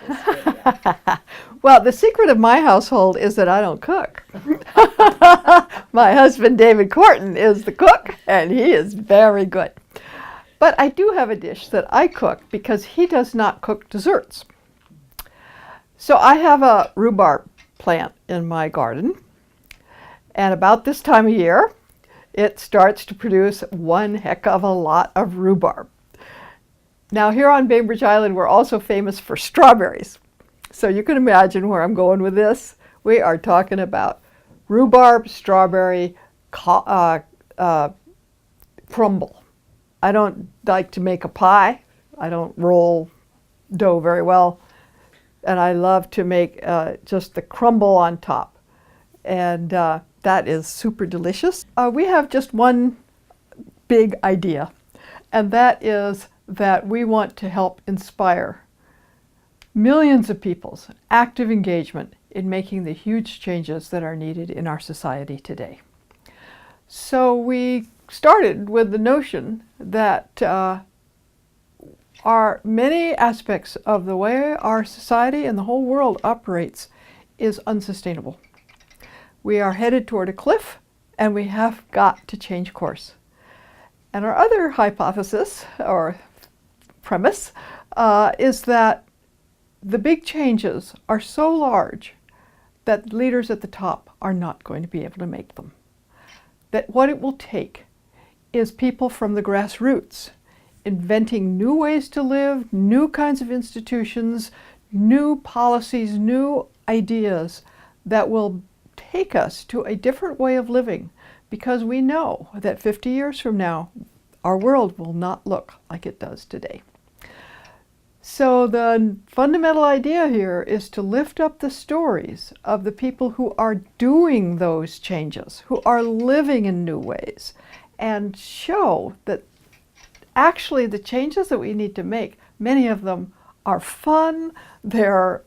this video? Well, the secret of my household is that I don't cook. My husband, David Korten, is the cook, and he is very good. But I do have a dish that I cook because he does not cook desserts. So I have a rhubarb plant in my garden, and about this time of year, it starts to produce one heck of a lot of rhubarb. Now here on Bainbridge Island, we're also famous for strawberries. So you can imagine where I'm going with this. We are talking about rhubarb strawberry crumble. I don't like to make a pie. I don't roll dough very well. And I love to make just the crumble on top. And that is super delicious. We have just one big idea, and that is that we want to help inspire millions of people's active engagement in making the huge changes that are needed in our society today. So we started with the notion that our many aspects of the way our society and the whole world operates is unsustainable. We are headed toward a cliff, and we have got to change course. And our other hypothesis, or premise, is that the big changes are so large that leaders at the top are not going to be able to make them. That what it will take is people from the grassroots inventing new ways to live, new kinds of institutions, new policies, new ideas that will take us to a different way of living, because we know that 50 years from now, our world will not look like it does today. So the fundamental idea here is to lift up the stories of the people who are doing those changes, who are living in new ways, and show that actually the changes that we need to make, many of them are fun, they're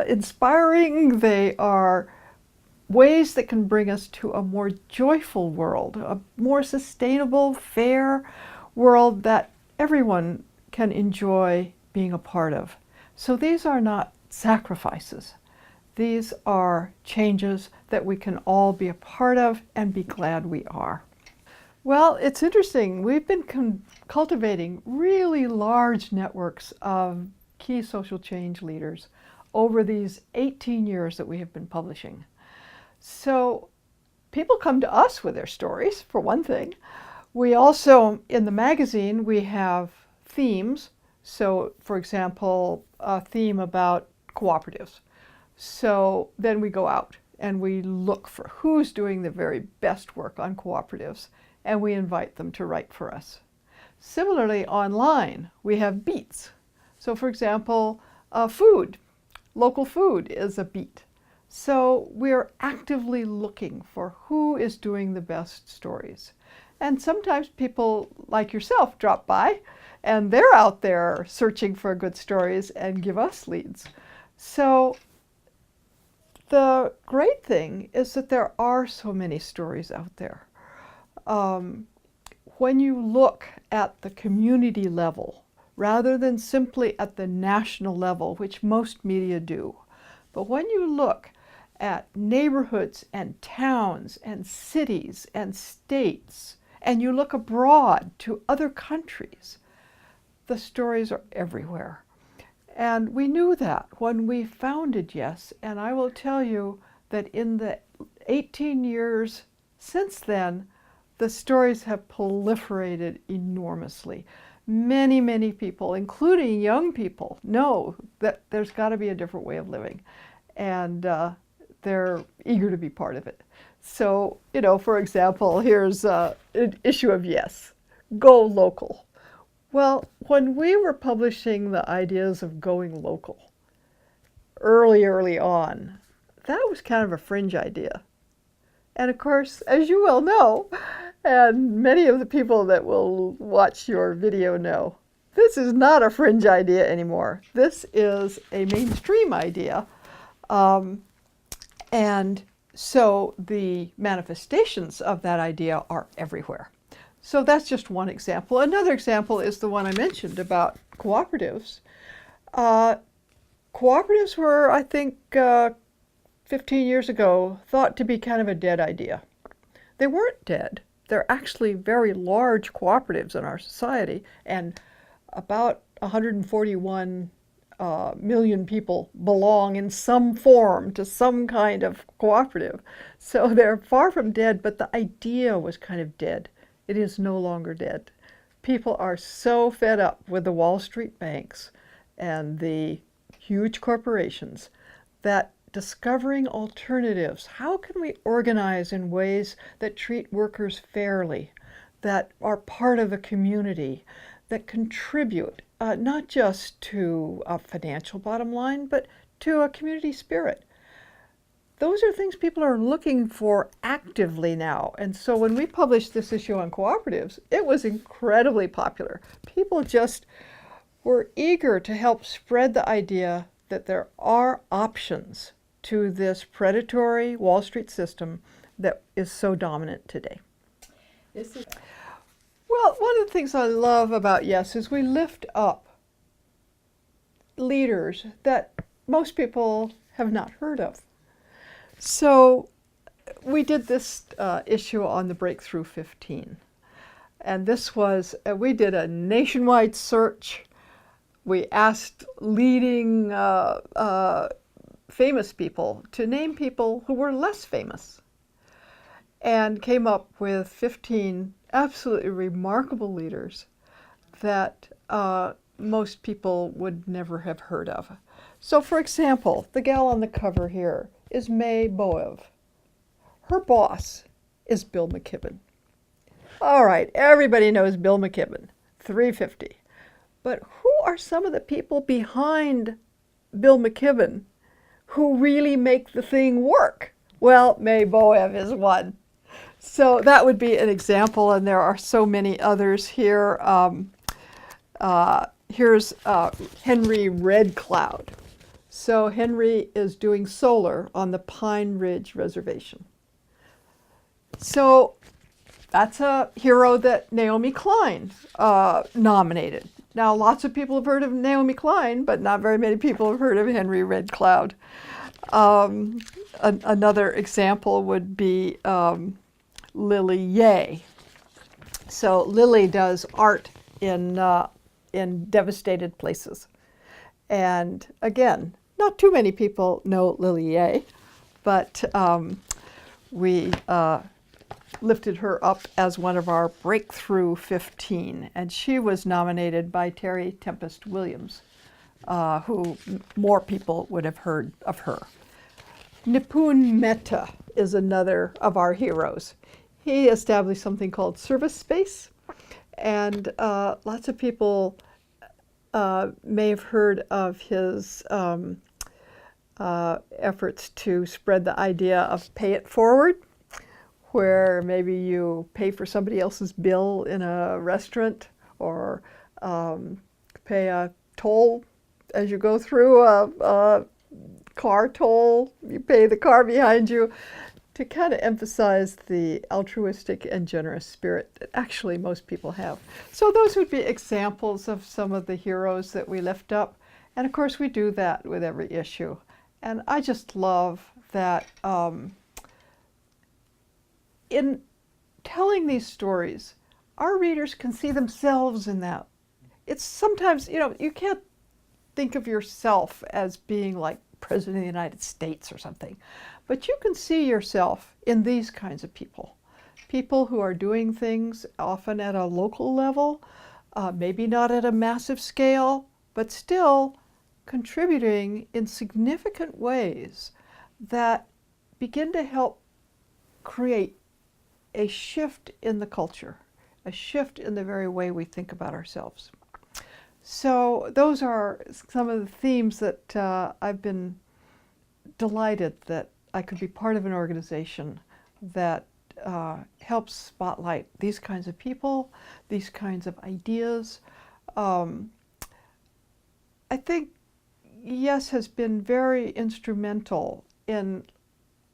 inspiring, they are ways that can bring us to a more joyful world, a more sustainable, fair world that everyone can enjoy being a part of. So these are not sacrifices. These are changes that we can all be a part of and be glad we are. Well, it's interesting. We've been cultivating really large networks of key social change leaders over these 18 years that we have been publishing. So people come to us with their stories, for one thing. We also, in the magazine, we have themes. So, for example, a theme about cooperatives. So then we go out and we look for who's doing the very best work on cooperatives, and we invite them to write for us. Similarly, online, we have beats. So, for example, food. Local food is a beat. So we're actively looking for who is doing the best stories. And sometimes people like yourself drop by, and they're out there searching for good stories and give us leads. So the great thing is that there are so many stories out there. When you look at the community level, rather than simply at the national level, which most media do, but when you look at neighborhoods and towns and cities and states, and you look abroad to other countries, the stories are everywhere. And we knew that when we founded Yes, and I will tell you that in the 18 years since then, the stories have proliferated enormously. Many, many people, including young people, know that there's got to be a different way of living, and they're eager to be part of it. So, for example, here's an issue of Yes, go local. Well, when we were publishing the ideas of going local early on, that was kind of a fringe idea. And of course, as you well know, and many of the people that will watch your video know, this is not a fringe idea anymore. This is a mainstream idea. And so the manifestations of that idea are everywhere. So that's just one example. Another example is the one I mentioned about cooperatives. Cooperatives were, I think, 15 years ago, thought to be kind of a dead idea. They weren't dead. They're actually very large cooperatives in our society, and about 141 million people belong in some form to some kind of cooperative. So they're far from dead, but the idea was kind of dead. It is no longer dead. People are so fed up with the Wall Street banks and the huge corporations that discovering alternatives. How can we organize in ways that treat workers fairly, that are part of a community, that contribute not just to a financial bottom line, but to a community spirit? Those are things people are looking for actively now. And so when we published this issue on cooperatives, it was incredibly popular. People just were eager to help spread the idea that there are options to this predatory Wall Street system that is so dominant today. Well, one of the things I love about Yes is we lift up leaders that most people have not heard of. So we did this issue on the Breakthrough 15. And this was, we did a nationwide search. We asked leading famous people to name people who were less famous, and came up with 15 absolutely remarkable leaders that most people would never have heard of. So for example, the gal on the cover here is May Boev. Her boss is Bill McKibben. All right, everybody knows Bill McKibben, 350. But who are some of the people behind Bill McKibben who really make the thing work? Well, May Boev is one. So that would be an example, and there are so many others here. Here's Henry Red Cloud. So Henry is doing solar on the Pine Ridge Reservation. So that's a hero that Naomi Klein nominated. Now, lots of people have heard of Naomi Klein, but not very many people have heard of Henry Red Cloud. Another example would be Lily Yeh. So Lily does art in devastated places. And again, not too many people know Lily Yeh, but we lifted her up as one of our Breakthrough 15, and she was nominated by Terry Tempest Williams, who more people would have heard of her. Nipun Mehta is another of our heroes. He established something called Service Space, and lots of people may have heard of his efforts to spread the idea of pay it forward, where maybe you pay for somebody else's bill in a restaurant, or pay a toll as you go through a car toll. You pay the car behind you, to kind of emphasize the altruistic and generous spirit that actually most people have. So those would be examples of some of the heroes that we lift up. And of course we do that with every issue. And I just love that in telling these stories, our readers can see themselves in that. It's sometimes, you can't think of yourself as being like President of the United States or something, but you can see yourself in these kinds of people. People who are doing things often at a local level, maybe not at a massive scale, but still contributing in significant ways that begin to help create a shift in the culture, a shift in the very way we think about ourselves. So those are some of the themes that I've been delighted that I could be part of an organization that helps spotlight these kinds of people, these kinds of ideas. I think Yes has been very instrumental in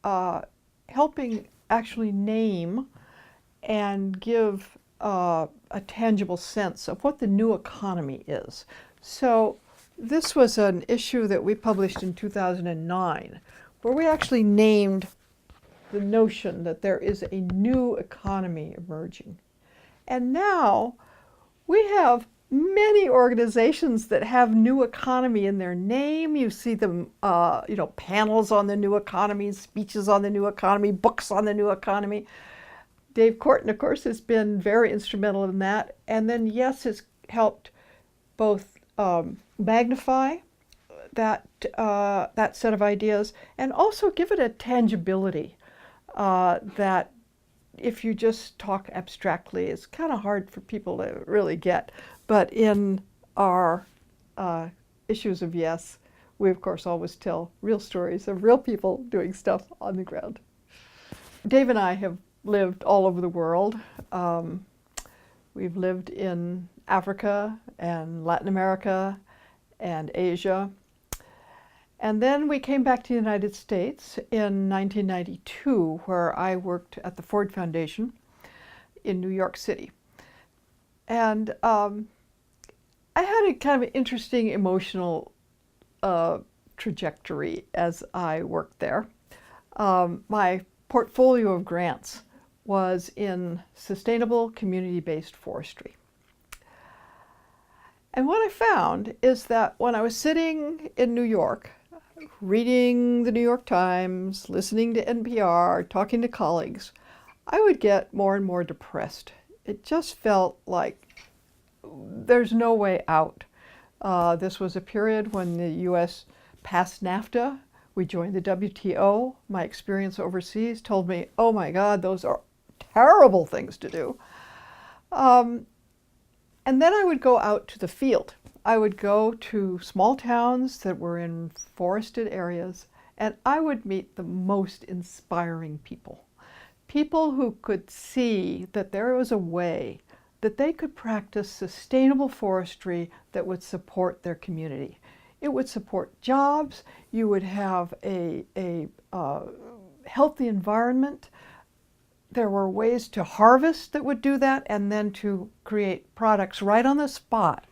helping actually name and give a tangible sense of what the new economy is. So This was an issue that we published in 2009, where we actually named the notion that there is a new economy emerging. And now we have many organizations that have new economy in their name. You see them, panels on the new economy, speeches on the new economy, books on the new economy. Dave Korten, of course, has been very instrumental in that. And then, yes, has helped both magnify that set of ideas and also give it a tangibility that if you just talk abstractly, it's kind of hard for people to really get. But in our issues of Yes, we of course always tell real stories of real people doing stuff on the ground. Dave and I have lived all over the world. We've lived in Africa and Latin America and Asia. And then we came back to the United States in 1992, where I worked at the Ford Foundation in New York City. And I had a kind of interesting emotional trajectory as I worked there. My portfolio of grants was in sustainable community-based forestry. And what I found is that when I was sitting in New York, reading the New York Times, listening to NPR, talking to colleagues, I would get more and more depressed. It just felt like there's no way out. This was a period when the US passed NAFTA. We joined the WTO. My experience overseas told me, oh my God, those are terrible things to do. And then I would go out to the field. I would go to small towns that were in forested areas, and I would meet the most inspiring people. People who could see that there was a way that they could practice sustainable forestry that would support their community. It would support jobs, you would have a healthy environment. There were ways to harvest that would do that, and then to create products right on the spot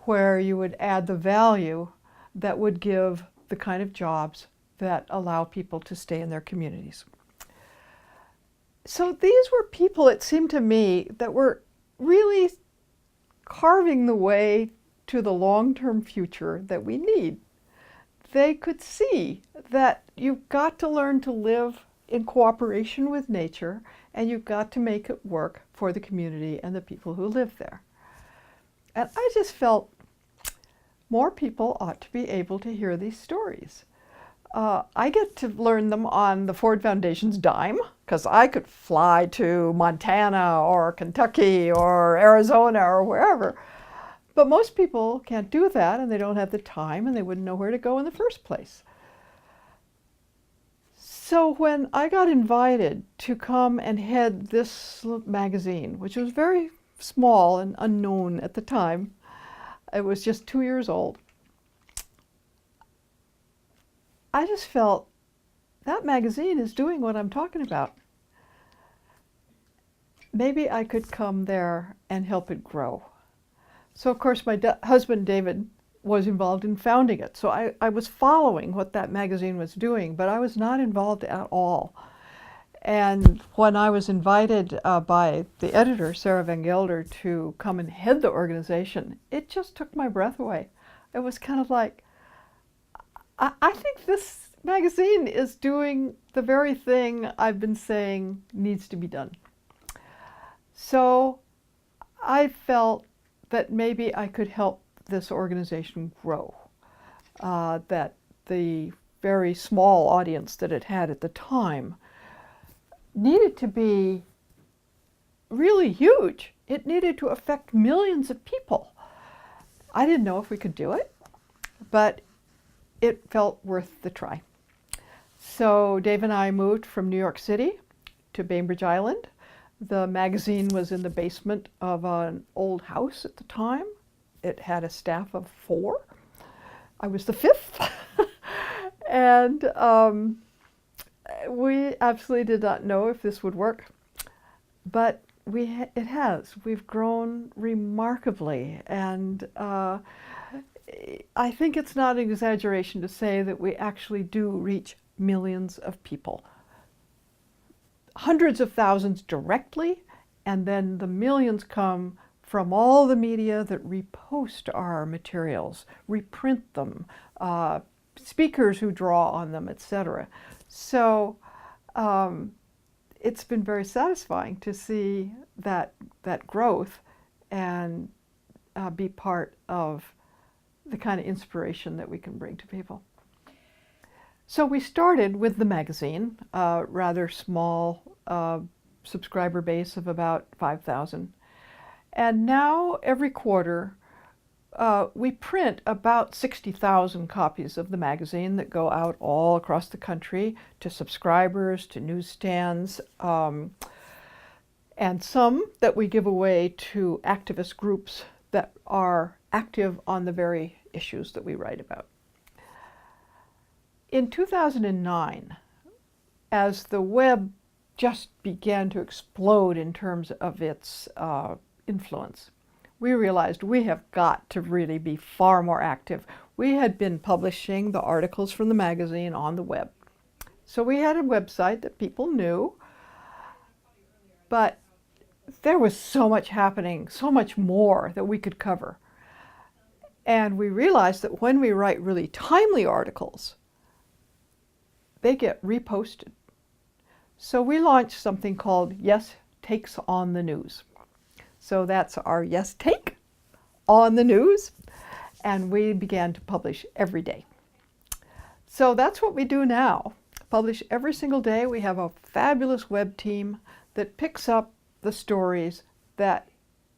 where you would add the value that would give the kind of jobs that allow people to stay in their communities. So these were people, it seemed to me, that were really carving the way to the long-term future that we need. They could see that you've got to learn to live in cooperation with nature, and you've got to make it work for the community and the people who live there. And I just felt more people ought to be able to hear these stories. I get to learn them on the Ford Foundation's dime, because I could fly to Montana or Kentucky or Arizona or wherever. But most people can't do that, and they don't have the time, and they wouldn't know where to go in the first place. So when I got invited to come and head this magazine, which was very small and unknown at the time, it was just 2 years old, I just felt that magazine is doing what I'm talking about. Maybe I could come there and help it grow. So of course my husband David was involved in founding it. So I was following what that magazine was doing, but I was not involved at all. And when I was invited by the editor, Sarah Van Gelder, to come and head the organization, it just took my breath away. It was kind of like, I think this magazine is doing the very thing I've been saying needs to be done. So I felt that maybe I could help this organization grow, that the very small audience that it had at the time needed to be really huge. It needed to affect millions of people. I didn't know if we could do it, but it felt worth the try. So Dave and I moved from New York City to Bainbridge Island. The magazine was in the basement of an old house at the time. It had a staff of 4. I was the 5th. And we absolutely did not know if this would work, but it has. We've grown remarkably, and I think it's not an exaggeration to say that we actually do reach millions of people. Hundreds of thousands directly, and then the millions come from all the media that repost our materials, reprint them, speakers who draw on them, etc. So it's been very satisfying to see that growth and be part of the kind of inspiration that we can bring to people. So we started with the magazine, a rather small subscriber base of about 5,000. And now every quarter we print about 60,000 copies of the magazine that go out all across the country to subscribers, to newsstands, and some that we give away to activist groups that are active on the very issues that we write about. In 2009, as the web just began to explode in terms of its influence, we realized we have got to really be far more active. We had been publishing the articles from the magazine on the web. So we had a website that people knew, but there was so much happening, so much more that we could cover. And we realized that when we write really timely articles, they get reposted. So we launched something called Yes Takes on the News. So that's our Yes Take on the News, and we began to publish every day. So that's what we do now, publish every single day. We have a fabulous web team that picks up the stories that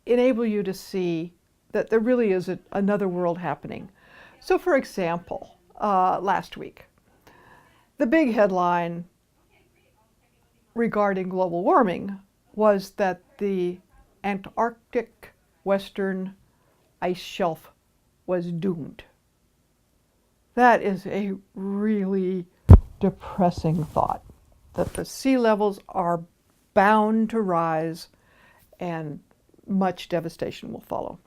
enable you to see that there really is another world happening. So for example, last week, the big headline regarding global warming was that the Antarctic Western ice shelf was doomed. That is a really depressing thought, that the sea levels are bound to rise and much devastation will follow.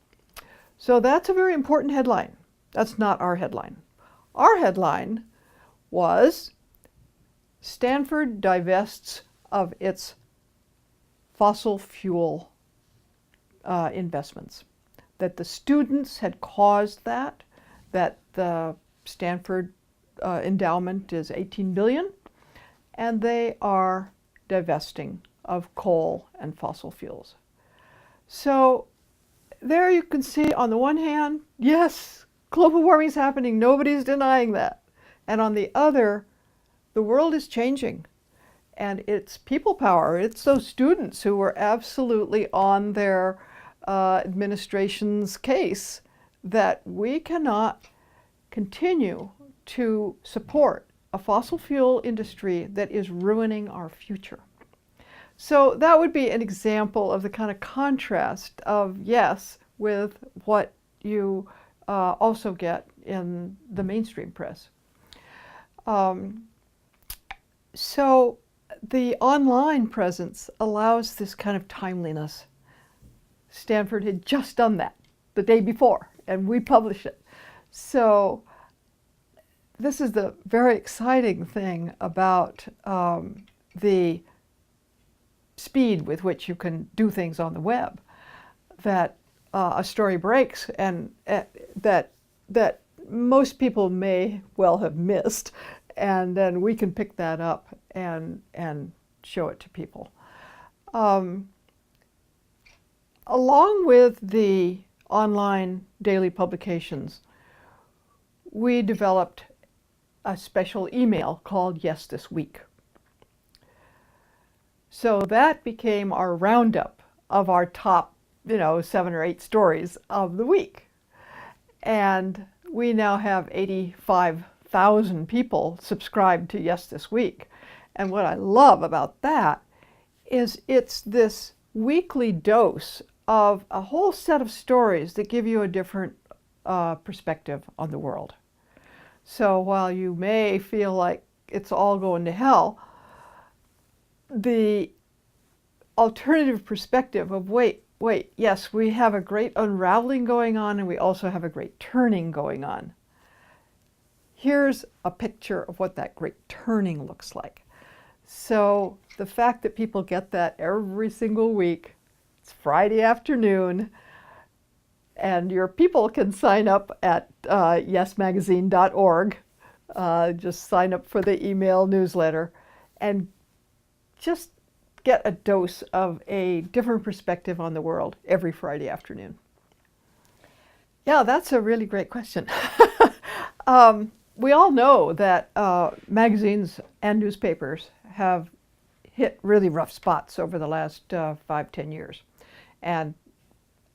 So that's a very important headline. That's not our headline. Our headline was Stanford divests of its fossil fuel investments, that the students had caused that the Stanford endowment is $18 billion, and they are divesting of coal and fossil fuels. So there you can see, on the one hand, yes, global warming is happening, nobody's denying that. And on the other, the world is changing. And it's people power. It's those students who were absolutely on their administration's case that we cannot continue to support a fossil fuel industry that is ruining our future. So that would be an example of the kind of contrast of yes with what you also get in the mainstream press. So the online presence allows this kind of timeliness. Stanford had just done that the day before, and we publish it. So this is the very exciting thing about the speed with which you can do things on the web, that a story breaks and that most people may well have missed, and then we can pick that up and show it to people. Along with the online daily publications, we developed a special email called Yes This Week. So that became our roundup of our top, 7 or 8 stories of the week. And we now have 85,000 people subscribed to Yes This Week. And what I love about that is it's this weekly dose of a whole set of stories that give you a different perspective on the world. So while you may feel like it's all going to hell, the alternative perspective of, wait wait, yes, we have a great unraveling going on, and we also have a great turning going on. Here's a picture of what that great turning looks like. So the fact that people get that every single week, it's Friday afternoon, and your people can sign up at yesmagazine.org. Just sign up for the email newsletter and just get a dose of a different perspective on the world every Friday afternoon. Yeah, that's a really great question. We all know that magazines and newspapers have hit really rough spots over the last 5-10 years. And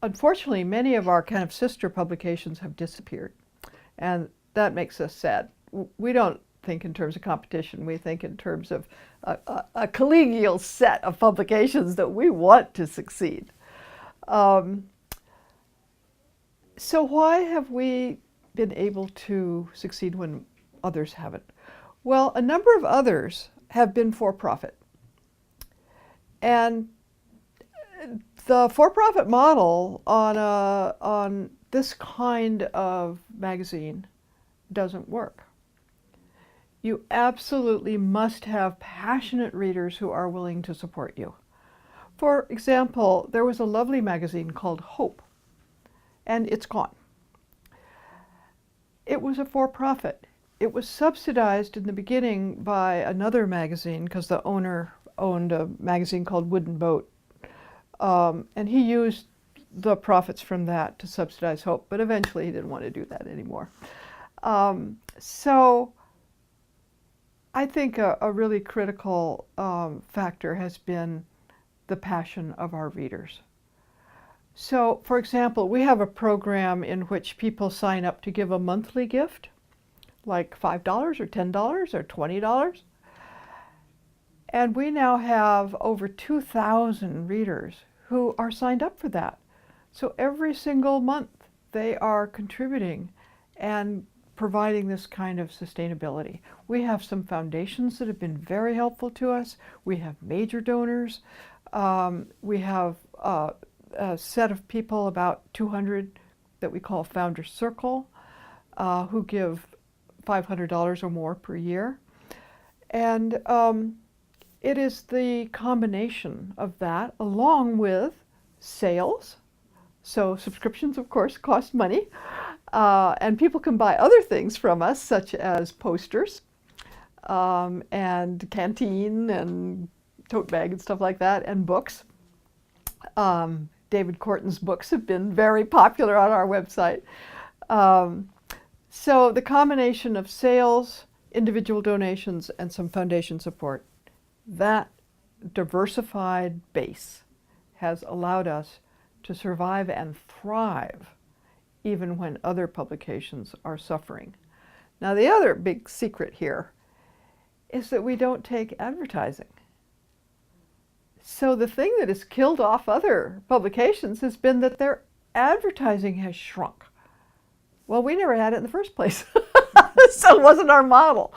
unfortunately, many of our kind of sister publications have disappeared. And that makes us sad. We don't think in terms of competition. We think in terms of a collegial set of publications that we want to succeed. So why have we been able to succeed when others haven't? Well, a number of others have been for-profit. And the for-profit model on this kind of magazine doesn't work. You absolutely must have passionate readers who are willing to support you. For example, there was a lovely magazine called Hope, and it's gone. It was a for-profit. It was subsidized in the beginning by another magazine because the owner owned a magazine called Wooden Boat. And he used the profits from that to subsidize Hope, but eventually he didn't want to do that anymore. So I think a really critical factor has been the passion of our readers. So, for example, we have a program in which people sign up to give a monthly gift, like $5 or $10 or $20. And we now have over 2,000 readers who are signed up for that. So every single month they are contributing and providing this kind of sustainability. We have some foundations that have been very helpful to us. We have major donors. We have a set of people, about 200, that we call Founder Circle, who give $500 or more per year. And it is the combination of that along with sales. So subscriptions, of course, cost money. And people can buy other things from us, such as posters and canteen and tote bag and stuff like that, and books. David Korten's books have been very popular on our website. So the combination of sales, individual donations, and some foundation support, that diversified base has allowed us to survive and thrive even when other publications are suffering. Now, the other big secret here is that we don't take advertising. So the thing that has killed off other publications has been that their advertising has shrunk. Well, we never had it in the first place. So it wasn't our model.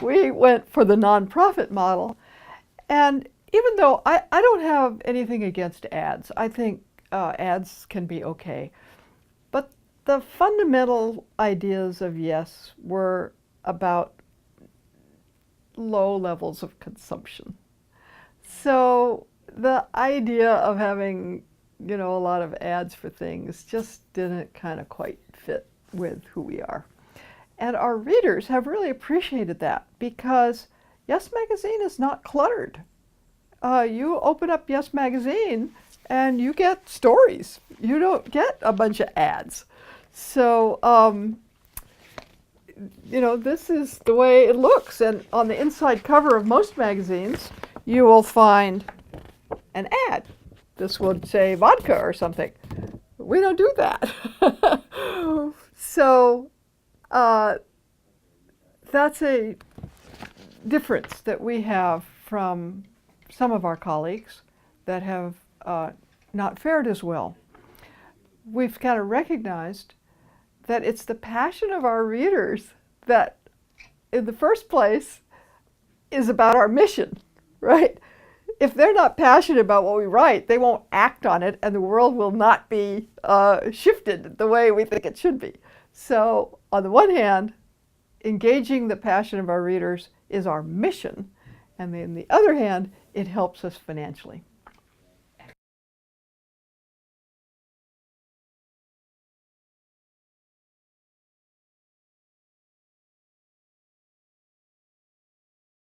We went for the nonprofit model. And even though I don't have anything against ads, I think ads can be okay. But the fundamental ideas of Yes were about low levels of consumption. So the idea of having, a lot of ads for things just didn't kind of quite fit with who we are. And our readers have really appreciated that, because Yes Magazine is not cluttered. You open up Yes Magazine and you get stories. You don't get a bunch of ads. So, this is the way it looks. And on the inside cover of most magazines, you will find an ad. This would say vodka or something. We don't do that. So that's a difference that we have from some of our colleagues that have not fared as well. We've kind of recognized that it's the passion of our readers that, in the first place, is about our mission, right? if they're not passionate about what we write, they won't act on it, and the world will not be shifted the way we think it should be. So on the one hand, engaging the passion of our readers is our mission, and on the other hand, it helps us financially.